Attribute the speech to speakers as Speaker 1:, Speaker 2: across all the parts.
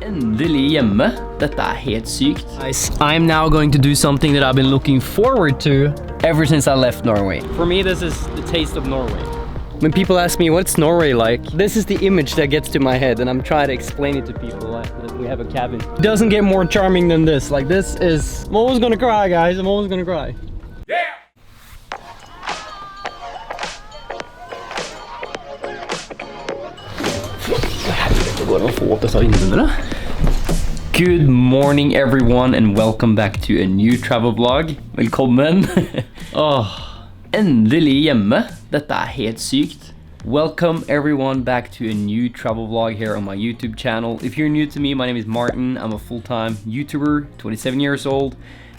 Speaker 1: Endelig hjemme. Dette helt sykt. Guys, I'm now going to do something that I've been looking forward to ever since I left Norway. For me, this is the taste of Norway. When people ask me what's Norway like, this is the image that gets to my head, and I'm trying to explain it to people that we have a cabin. It doesn't get more charming than this. Like, this is... I'm always gonna cry, guys. I'm always gonna cry. Yeah! Good morning everyone and welcome back to a new travel vlog. Velkommen. Endelig hjemme. Dette helt sykt. Welcome everyone back to a new travel vlog here on my YouTube channel. If you're new to me, my name is Martin. I'm a full-time YouTuber, 27 years old,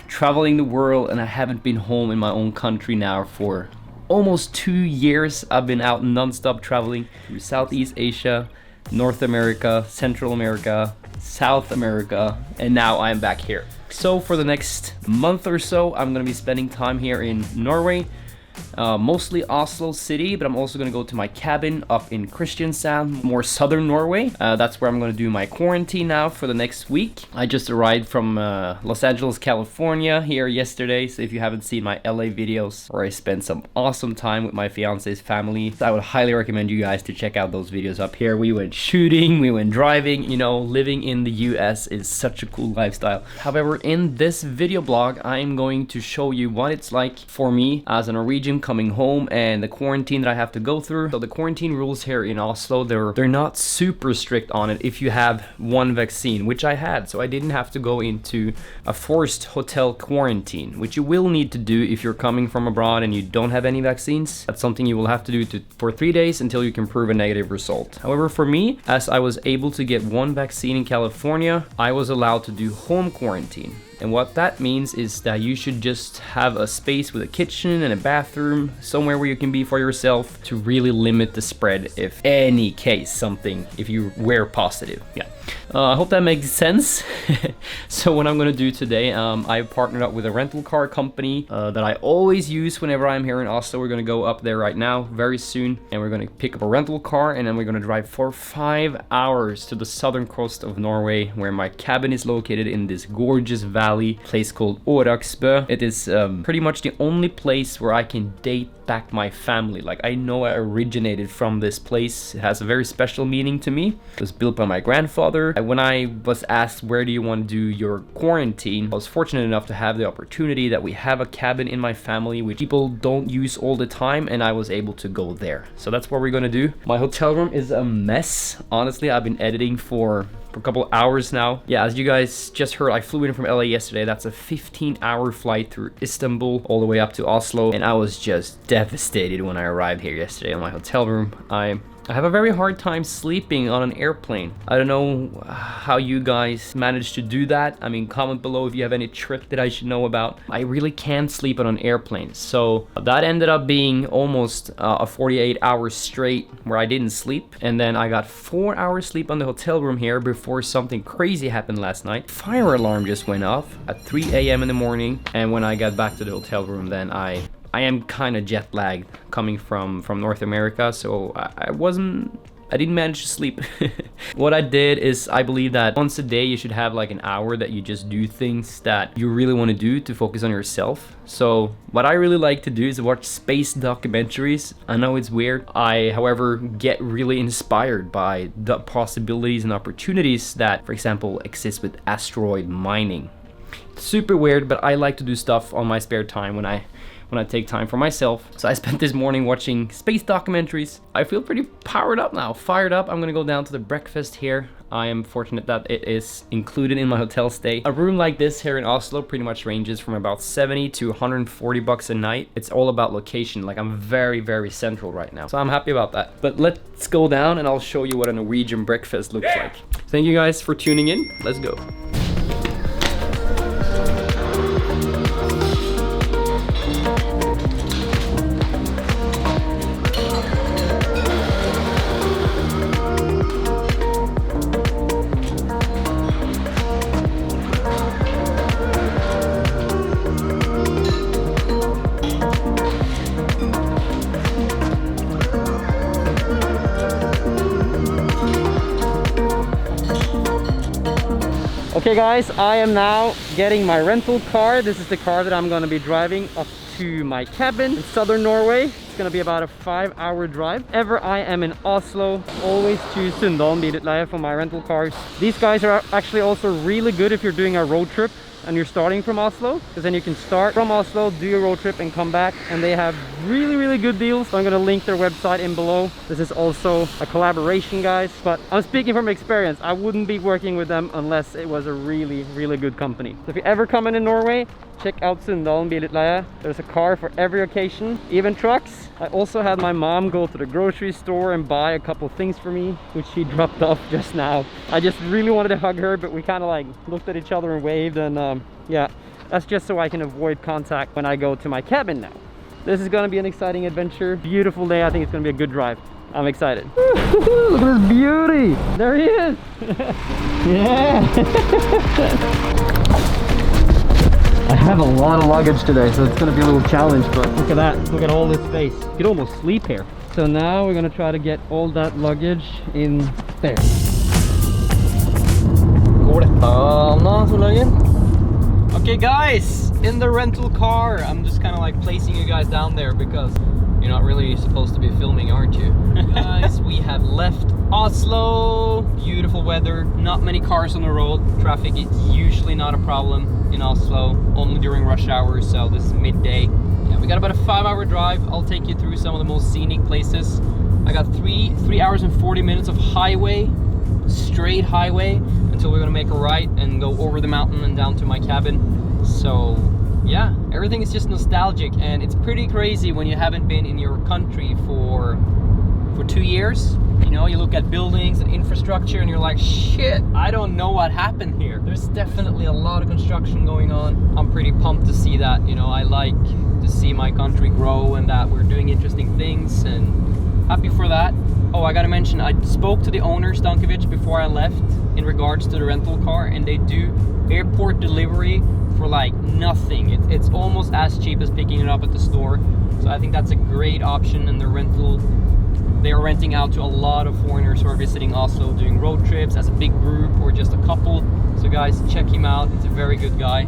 Speaker 1: traveling the world, and I haven't been home in my own country now for almost 2 years. I've been out non-stop traveling through Southeast Asia, North America, Central America, South America, and now I'm back here. So for the next month or so, I'm gonna be spending time here in Norway, mostly Oslo city, but I'm also gonna go to my cabin up in Kristiansand, more southern Norway. That's where I'm gonna do my quarantine now for the next week. I just arrived from Los Angeles, California here yesterday, so if you haven't seen my LA videos where I spent some awesome time with my fiance's family, I would highly recommend you guys to check out those videos up here. We went shooting, we went driving, you know, living in the US is such a cool lifestyle. However, in this video blog, I'm going to show you what it's like for me as a Norwegian coming home and the quarantine that I have to go through. So the quarantine rules here in Oslo, they're not super strict on it if you have one vaccine, which I had, so I didn't have to go into a forced hotel quarantine, which you will need to do if you're coming from abroad and you don't have any vaccines. That's something you will have to do for 3 days until you can prove a negative result. However, for me, as I was able to get one vaccine in California, I was allowed to do home quarantine. And what that means is that you should just have a space with a kitchen and a bathroom, somewhere where you can be for yourself to really limit the spread if you were positive. Yeah. I hope that makes sense. So what I'm gonna do today, I've partnered up with a rental car company that I always use whenever I'm here in Oslo. We're gonna go up there right now, very soon, and we're gonna pick up a rental car, and then we're gonna drive for 5 hours to the southern coast of Norway, where my cabin is located in this gorgeous valley place called Åraksbø. It is pretty much the only place where I can date back my family. Like, I know I originated from this place. It has a very special meaning to me. It was built by my grandfather. When I was asked where do you want to do your quarantine, I was fortunate enough to have the opportunity that we have a cabin in my family which people don't use all the time, and I was able to go there. So that's what we're gonna do. My hotel room is a mess. Honestly, I've been editing for a couple hours now. Yeah, as you guys just heard, I flew in from LA yesterday. That's a 15-hour flight through Istanbul all the way up to Oslo, and I was just devastated when I arrived here yesterday in my hotel room. I have a very hard time sleeping on an airplane. I don't know how you guys manage to do that. I mean, comment below if you have any trick that I should know about. I really can't sleep on an airplane. So that ended up being almost a 48 hours straight where I didn't sleep. And then I got 4 hours sleep on the hotel room here before something crazy happened last night. Fire alarm just went off at 3 a.m. in the morning. And when I got back to the hotel room, then I am kind of jet lagged coming from North America, so I didn't manage to sleep. What I did is, I believe that once a day you should have like an hour that you just do things that you really want to do to focus on yourself. So what I really like to do is watch space documentaries. I know it's weird. I, however, get really inspired by the possibilities and opportunities that, for example, exist with asteroid mining. It's super weird, but I like to do stuff on my spare time when I take time for myself. So I spent this morning watching space documentaries. I feel pretty powered up now, fired up. I'm gonna go down to the breakfast here. I am fortunate that it is included in my hotel stay. A room like this here in Oslo pretty much ranges from about 70 to 140 bucks a night. It's all about location. Like, I'm very, very central right now, so I'm happy about that. But let's go down and I'll show you what a Norwegian breakfast looks like. Thank you guys for tuning in. Let's go. Okay guys, I am now getting my rental car. This is the car that I'm going to be driving up to my cabin in southern Norway. It's going to be about a 5-hour drive. Ever I am in Oslo, always choose Solhaugen bilutleie for my rental cars. These guys are actually also really good if you're doing a road trip and you're starting from Oslo, because then you can start from Oslo, do a road trip and come back, and they have really good deals. So I'm going to link their website in below. This is also a collaboration, guys, but I'm speaking from experience. I wouldn't be working with them unless it was a really good company. So if you ever come in Norway, check out Solhaugen bilutleie. There's a car for every occasion, even trucks. I also had my mom go to the grocery store and buy a couple things for me, which she dropped off just now. I just really wanted to hug her, but we kind of like looked at each other and waved, and yeah, that's just so I can avoid contact when I go to my cabin now. This is going to be an exciting adventure. Beautiful day. I think it's going to be a good drive. I'm excited. Look at this beauty. There he is. Yeah. I have a lot of luggage today, so it's going to be a little challenge, but look at that. Look at all this space. You could almost sleep here. So now we're going to try to get all that luggage in there. Okay guys, in the rental car, I'm just kind of like placing you guys down there because you're not really supposed to be filming, aren't you? Guys, we have left Oslo. Beautiful weather, not many cars on the road. Traffic is usually not a problem in Oslo, only during rush hours, so this is midday. Yeah, we got about a 5-hour drive. I'll take you through some of the most scenic places. I got 3 hours and 40 minutes of highway, straight highway, until we're gonna make a right and go over the mountain and down to my cabin. So yeah, everything is just nostalgic, and it's pretty crazy when you haven't been in your country for 2 years. You know, you look at buildings and infrastructure and you're like, shit, I don't know what happened here. There's definitely a lot of construction going on. I'm pretty pumped to see that. You know, I like to see my country grow and that we're doing interesting things, and happy for that. Oh, I gotta mention, I spoke to the owner, Stankovic, before I left in regards to the rental car, and they do airport delivery for like nothing. It's almost as cheap as picking it up at the store. So I think that's a great option, and they are renting out to a lot of foreigners who are visiting Oslo, doing road trips as a big group or just a couple. So guys, check him out. He's a very good guy.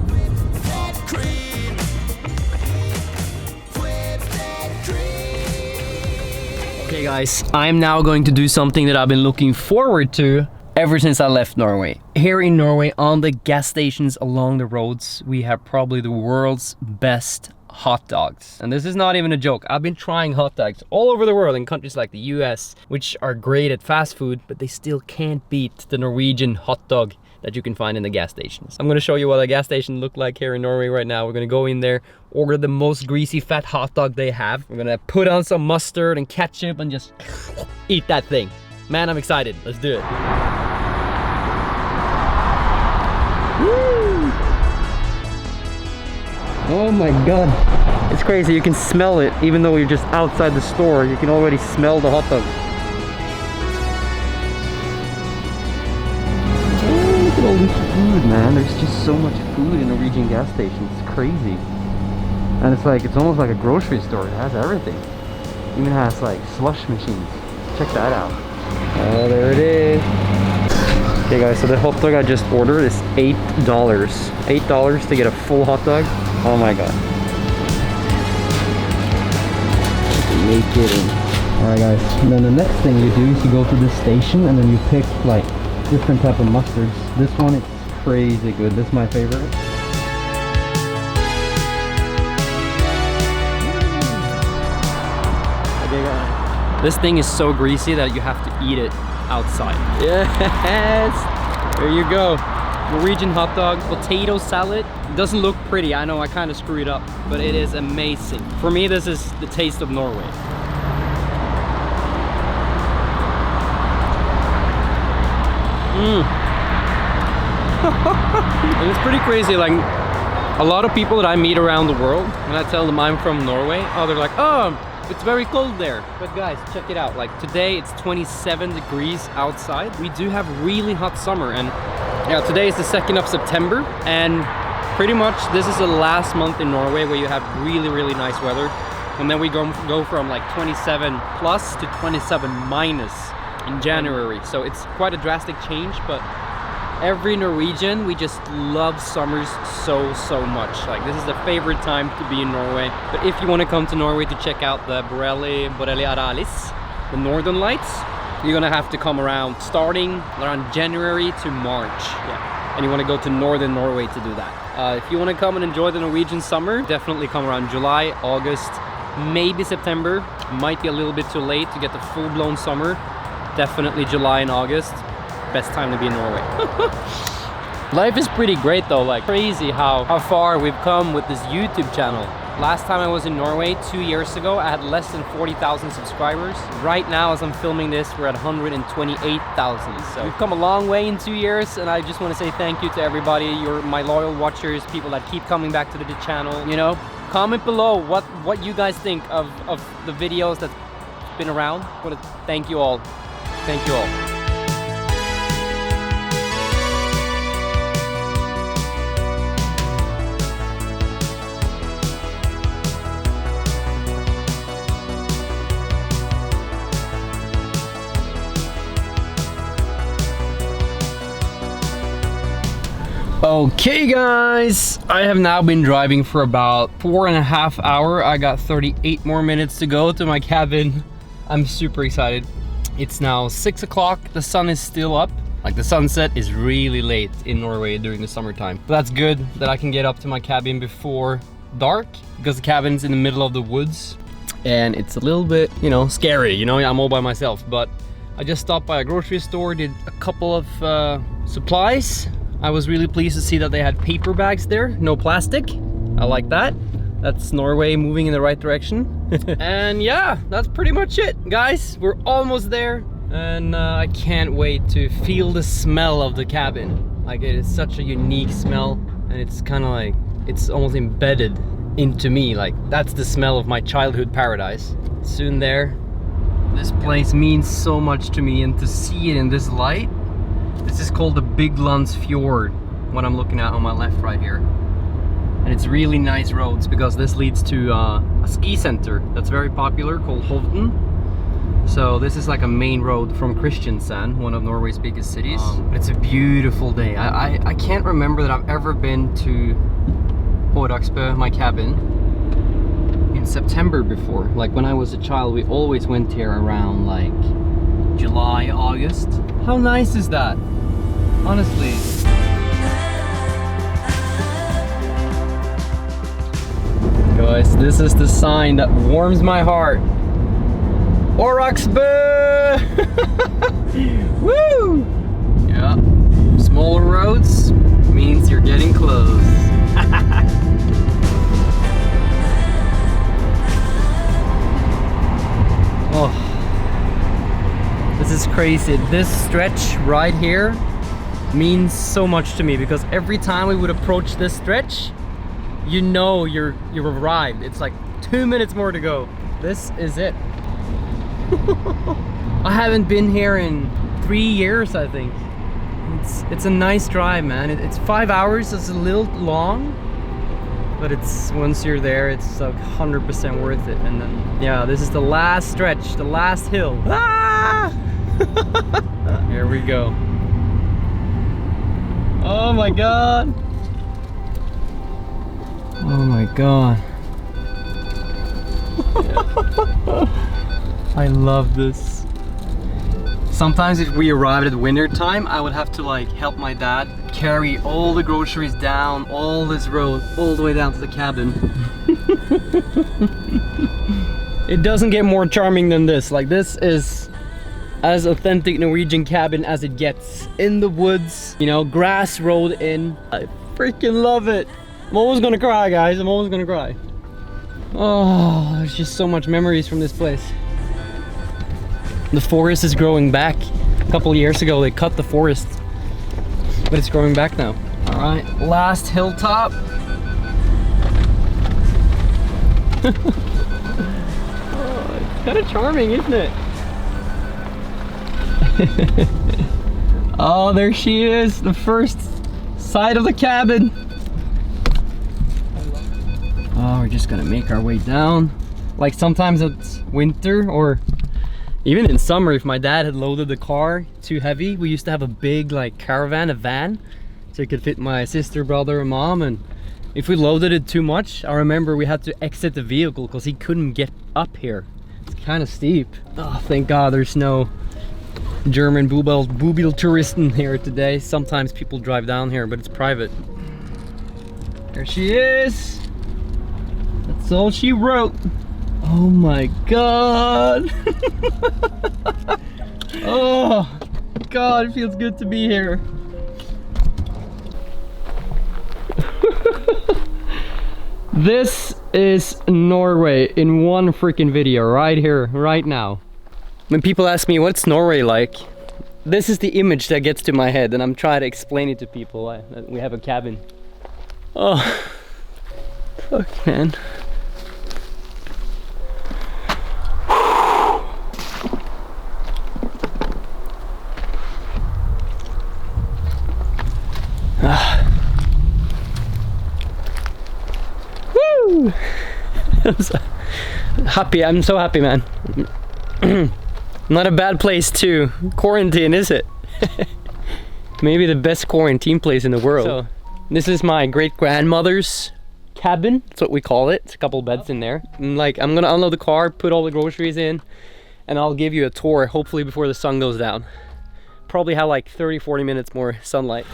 Speaker 1: Okay guys, I'm now going to do something that I've been looking forward to ever since I left Norway. Here in Norway, on the gas stations along the roads, we have probably the world's best hot dogs. And this is not even a joke. I've been trying hot dogs all over the world in countries like the US, which are great at fast food, but they still can't beat the Norwegian hot dog that you can find in the gas stations. I'm gonna show you what a gas station look like here in Norway right now. We're gonna go in there, order the most greasy fat hot dog they have. We're gonna put on some mustard and ketchup and just eat that thing. Man, I'm excited. Let's do it. Woo! Oh my god. It's crazy. You can smell it even though you're just outside the store. You can already smell the hot dog. Look at all this food, man. There's just so much food in Norwegian gas stations. It's crazy. And it's almost like a grocery store. It has everything. It even has like slush machines. Check that out. Oh, there it is. Okay guys, so the hot dog I just ordered is $8. $8 to get a full hot dog. Oh my god. Make it in. Alright guys, and then the next thing you do is you go to this station and then you pick like different type of mustards. This one is crazy good. This is my favorite. Okay guys. This thing is so greasy that you have to eat it outside. Yes! There you go. Norwegian hot dog, potato salad. It doesn't look pretty, I know I kind of screwed up, but it is amazing. For me, this is the taste of Norway. And it's pretty crazy, like a lot of people that I meet around the world, when I tell them I'm from Norway, they're like, oh, it's very cold there. But guys, check it out. Like today it's 27 degrees outside. We do have really hot summer, and yeah, today is the 2nd of September, and pretty much this is the last month in Norway where you have really nice weather. And then we go from like 27 plus to 27 minus in January. So it's quite a drastic change, but Every Norwegian, we just love summers so much. Like, this is the favorite time to be in Norway. But if you want to come to Norway to check out the Borealis, the Northern Lights, you're gonna have to come around starting around January to March. Yeah, and you want to go to northern Norway to do that. If you want to come and enjoy the Norwegian summer, definitely come around July, August, maybe September. Might be a little bit too late to get the full-blown summer. Definitely July and August, best time to be in Norway. Life is pretty great though, like crazy how far we've come with this YouTube channel. Last time I was in Norway 2 years ago, I had less than 40,000 subscribers. Right now, as I'm filming this, we're at 128,000. So we've come a long way in 2 years, and I just want to say thank you to everybody. You're my loyal watchers, people that keep coming back to the channel. You know, comment below what you guys think of the videos that's been around. I want to thank you all. Thank you all. Okay guys, I have now been driving for about 4.5 hours. I got 38 more minutes to go to my cabin. I'm super excited. It's now 6 o'clock, the sun is still up. Like, the sunset is really late in Norway during the summertime. But that's good that I can get up to my cabin before dark, because the cabin's in the middle of the woods. And it's a little bit, you know, scary, you know, I'm all by myself. But I just stopped by a grocery store, did a couple of supplies. I was really pleased to see that they had paper bags there, no plastic. I like that. That's Norway moving in the right direction. And yeah, that's pretty much it, guys. We're almost there, and I can't wait to feel the smell of the cabin. Like, it is such a unique smell, and it's kind of like, it's almost embedded into me. Like, that's the smell of my childhood paradise. Soon there. This place means so much to me, and to see it in this light. This is called the Big Lands Fjord, what I'm looking at on my left right here. And it's really nice roads, because this leads to a ski center that's very popular called Hovden. So this is like a main road from Kristiansand, one of Norway's biggest cities. It's a beautiful day. I can't remember that I've ever been to Håraksbø, my cabin, in September before. Like, when I was a child, we always went here around like July, August. How nice is that? Honestly. Guys, this is the sign that warms my heart. Håraksbø! Woo! Yeah. Smaller roads means you're getting close. Oh. This is crazy. This stretch right here means so much to me, because every time we would approach this stretch, you know you've arrived. It's like 2 minutes more to go. This is it. I haven't been here in 3 years, I think. It's a nice drive, man. It's 5 hours. It's a little long, but it's, once you're there, it's like 100% worth it. And then, yeah, this is the last stretch, the last hill. Ah! Here we go. Oh my god. Oh my god. I love this. Sometimes if we arrived at winter time, I would have to like help my dad carry all the groceries down all this road, all the way down to the cabin. It doesn't get more charming than this. Like, this is as authentic Norwegian cabin as it gets. In the woods, you know, grass rolled in. I freaking love it. I'm almost gonna cry, guys. I'm almost gonna cry. Oh, there's just so much memories from this place. The forest is growing back. A couple years ago, they cut the forest, but it's growing back now. All right, last hilltop. Oh, it's kind of charming, isn't it? Oh, there she is, the first side of the cabin. Oh, we're just gonna make our way down. Like, sometimes it's winter, or Even in summer, if my dad had loaded the car too heavy, we used to have a big like caravan, a van, so it could fit my sister, brother, and mom. And if we loaded it too much, I remember we had to exit the vehicle because he couldn't get up here. It's kind of steep. Oh, thank God there's no German Boobil touristen here today. Sometimes people drive down here, but it's private. There she is. That's all she wrote. Oh my God. Oh God, it feels good to be here. This is Norway in one freaking video right here, right now. When people ask me what's Norway like, this is the image that gets to my head, and I'm trying to explain it to people. We have a cabin. Oh, fuck, man. Woo! I'm so happy, man. Not a bad place to quarantine, is it? Maybe the best quarantine place in the world. So, this is my great-grandmother's cabin. That's what we call it. It's a couple beds in there. And like, I'm gonna unload the car, put all the groceries in, and I'll give you a tour, hopefully before the sun goes down. Probably have like 30-40 minutes more sunlight.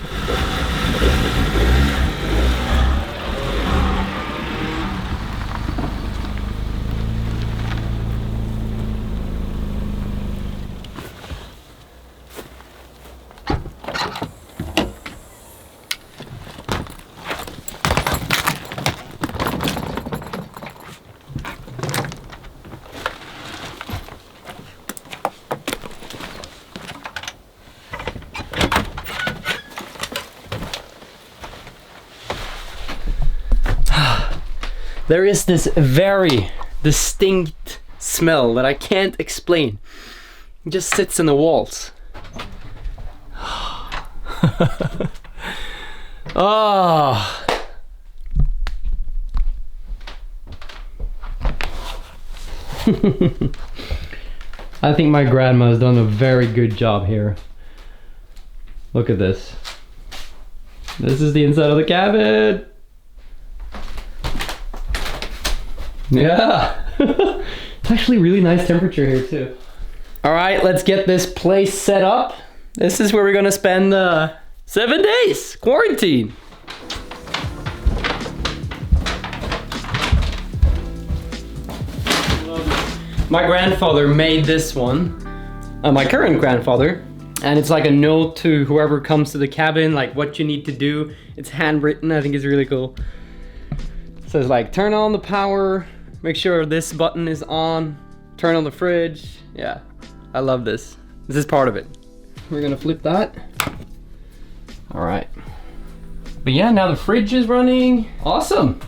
Speaker 1: There is this very distinct smell that I can't explain. It just sits in the walls. Oh. I think my grandma has done a very good job here. Look at this. This is the inside of the cabin. Yeah. It's actually really nice temperature here too. All right, let's get this place set up. This is where we're gonna spend 7 days quarantine. My grandfather made this one, my current grandfather, and it's like a note to whoever comes to the cabin, like what you need to do. It's handwritten. I think it's really cool. It says like, turn on the power, make sure this button is on, turn on the fridge. Yeah, I love this. This is part of it. We're gonna flip that. All right. But yeah, now the fridge is running. Awesome.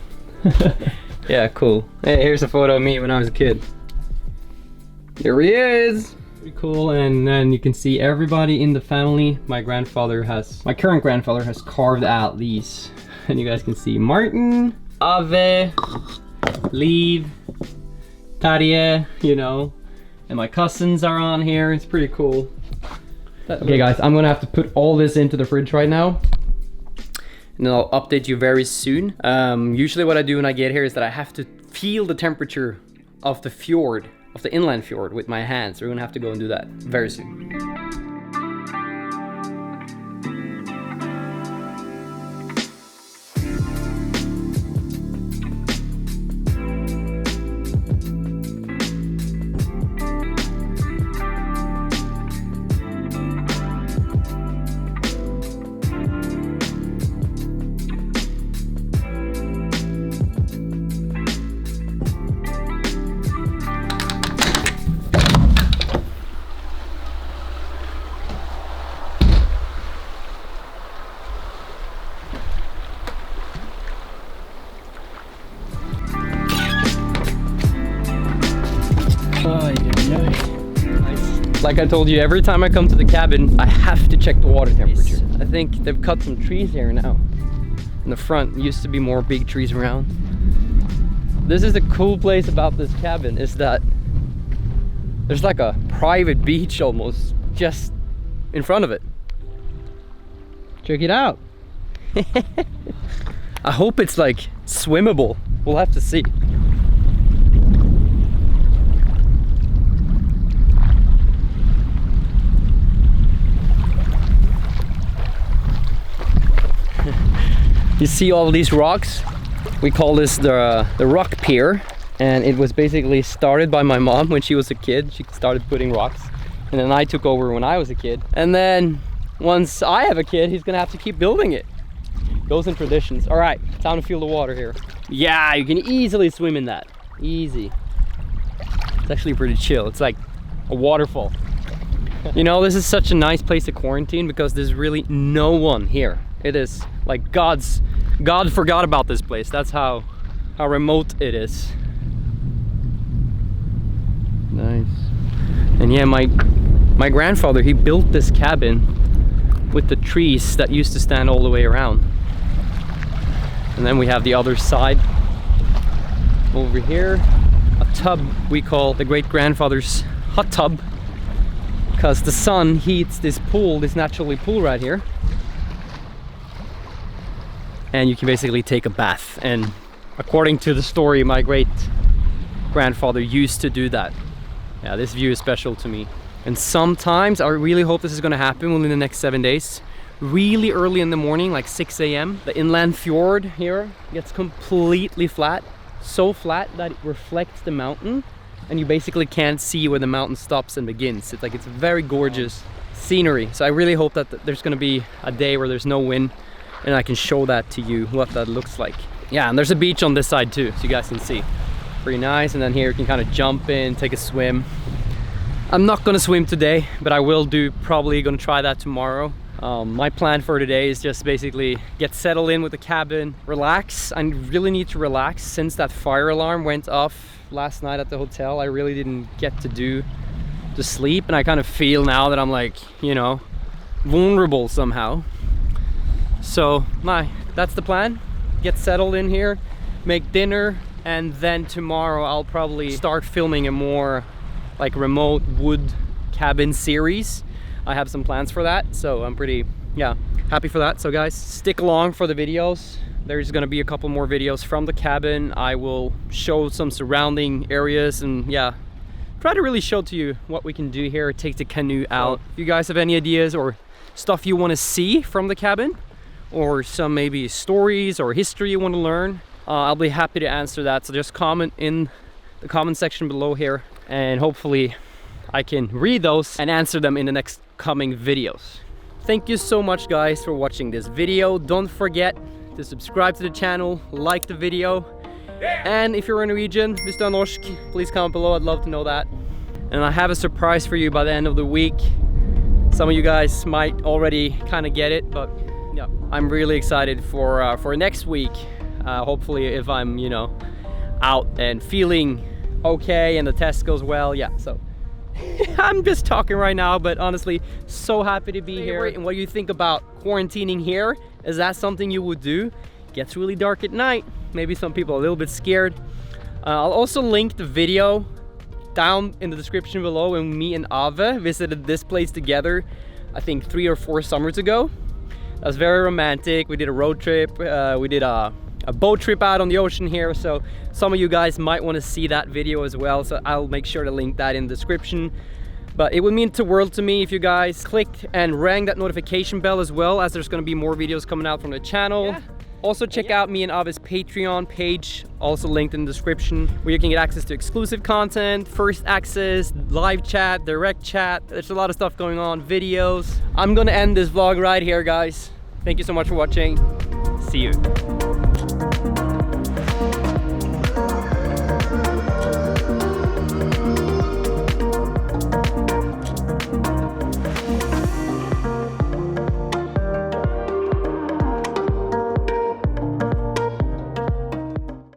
Speaker 1: Yeah, cool. Hey, here's a photo of me when I was a kid. Here he is. Pretty cool. And then you can see everybody in the family. My current grandfather has carved out these. And you guys can see Martin, Ave, Liv, Tarje, you know, and my cousins are on here. It's pretty cool. Okay guys, I'm gonna have to put all this into the fridge right now, and then I'll update you very soon. Usually what I do when I get here is that I have to feel the temperature of the fjord, of the inland fjord, with my hands. So we're gonna have to go and do that very soon. Like I told you, every time I come to the cabin, I have to check the water temperature. I think they've cut some trees here now. In the front, used to be more big trees around. This is the cool place about this cabin, is that There's like a private beach almost just in front of it. Check it out. I hope it's like swimmable. We'll have to see. You see all these rocks? We call this the rock pier, and it was basically started by my mom when she was a kid. She started putting rocks, and then I took over when I was a kid. And then once I have a kid, he's gonna have to keep building it. Goes in traditions. All right, time to feel the water here. Yeah, you can easily swim in that. Easy. It's actually pretty chill. It's like a waterfall. You know, this is such a nice place to quarantine because there's really no one here. It is like God forgot about this place. That's how remote it is. Nice. And yeah, my grandfather, he built this cabin with the trees that used to stand all the way around. And then we have the other side over here, a tub we call the great-grandfather's hot tub, because the sun heats this pool, this natural pool right here, and you can basically take a bath. And according to the story, my great-grandfather used to do that. Yeah, this view is special to me. And sometimes, I really hope this is gonna happen within the next 7 days, really early in the morning, like 6 a.m. The inland fjord here gets completely flat, so flat that it reflects the mountain, and you basically can't see where the mountain stops and begins. It's like, it's very gorgeous scenery. So I really hope that there's gonna be a day where there's no wind, and I can show that to you, what that looks like. Yeah, and there's a beach on this side too, so you guys can see. Pretty nice. And then here you can kind of jump in, take a swim. I'm not gonna swim today, but I will probably gonna try that tomorrow. My plan for today is just basically get settled in with the cabin, relax. I really need to relax since that fire alarm went off last night at the hotel. I really didn't get to sleep, and I kind of feel now that I'm like, you know, vulnerable somehow. So that's the plan. Get settled in here, make dinner, and then tomorrow I'll probably start filming a more like remote wood cabin series. I have some plans for that, so I'm pretty happy for that. So guys, stick along for the videos. There's gonna be a couple more videos from the cabin. I will show some surrounding areas and try to really show to you what we can do here, take the canoe out. If you guys have any ideas or stuff you want to see from the cabin, or some maybe stories or history you want to learn, I'll be happy to answer that. So just comment in the comment section below here, and hopefully I can read those and answer them in the next coming videos. Thank you so much guys for watching this video. Don't forget to subscribe to the channel, like the video, and if you're a Norwegian, hvis du er norsk, please comment below. I'd love to know that. And I have a surprise for you by the end of the week. Some of you guys might already kind of get it, but yeah, I'm really excited for next week. Hopefully if I'm, you know, out and feeling okay and the test goes well. Yeah, so I'm just talking right now, but honestly, so happy to be here. And what do you think about quarantining here? Is that something you would do? It gets really dark at night. Maybe some people are a little bit scared. I'll also link the video down in the description below when me and Ave visited this place together, I think 3 or 4 summers ago. That was very romantic. We did a road trip. We did a boat trip out on the ocean here, so some of you guys might want to see that video as well, so I'll make sure to link that in the description. But it would mean the world to me if you guys clicked and rang that notification bell as well, as there's going to be more videos coming out from the channel. Also check out me and Ave's Patreon page, also linked in the description, where you can get access to exclusive content, first access, live chat, direct chat. There's a lot of stuff going on, videos. I'm gonna end this vlog right here guys. Thank you so much for watching. See you.